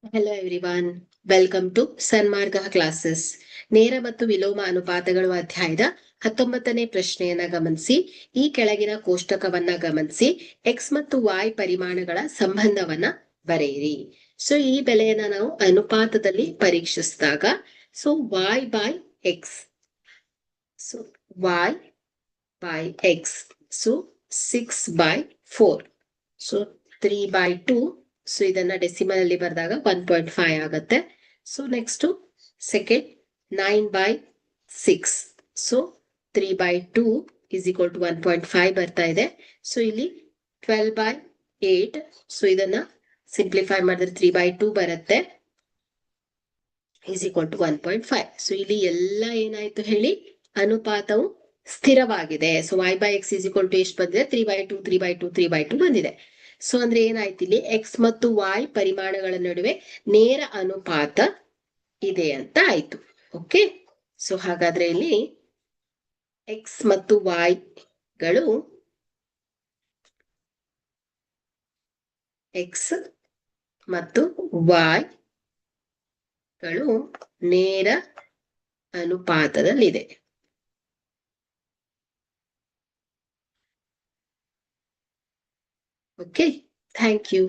Hello everyone. Welcome to Sanmarga classes. ನೇರ ಮತ್ತು ವಿಲೋಮ ಅನುಪಾತಗಳು ಅಧ್ಯಾಯದ 19ನೇ ಪ್ರಶ್ನೆಯನ್ನ ಗಮನಿಸಿ. ಈ ಕೆಳಗಿನ ಕೋಷ್ಟಕವನ್ನ ಗಮನಿಸಿ x ಮತ್ತು y ಪರಿಮಾಣಗಳ ಸಂಬಂಧವನ್ನ ಬರೆಯಿರಿ. ಸೊ ಈ ಬೆಲೆಯನ್ನ ನಾವು ಅನುಪಾತದಲ್ಲಿ ಪರೀಕ್ಷಿಸಿದಾಗ y by x. So y by x. So 6/4. So 3/2. So ಇದನ್ನ ಡೆಸಿಮಲ್ ಅಲ್ಲಿ ಬರೆದಾಗ 1.5 ಆಗುತ್ತೆ. So next second 9/6. So 3/2 is equal to 1.5 ಬರ್ತಾ ಇದೆ. ಸೊ ಇಲ್ಲಿ 12/8. ಸೊ ಇದನ್ನ ಸಿಂಪ್ಲಿಫೈ ಮಾಡಿದ್ರೆ 3/2 ಬರುತ್ತೆ is equal to 1.5. ಸೊ ಇಲ್ಲಿ ಎಲ್ಲ ಏನಾಯ್ತು ಹೇಳಿ, ಅನುಪಾತವು ಸ್ಥಿರವಾಗಿದೆ. So y by x is equal to ಎಷ್ಟು ಬಂದಿದೆ? 3/2 3/2 3/2 ಬಂದಿದೆ. ಸೊ ಅಂದ್ರೆ ಏನಾಯ್ತು, ಇಲ್ಲಿ ಎಕ್ಸ್ ಮತ್ತು y ಪರಿಮಾಣಗಳ ನಡುವೆ ನೇರ ಅನುಪಾತ ಇದೆ ಅಂತ ಆಯ್ತು. ಓಕೆ, ಸೊ ಹಾಗಾದ್ರೆ ಇಲ್ಲಿ ಎಕ್ಸ್ ಮತ್ತು y ಗಳು ಎಕ್ಸ್ ಮತ್ತು y ಗಳು ನೇರ ಅನುಪಾತದಲ್ಲಿದೆ. Okay, thank you.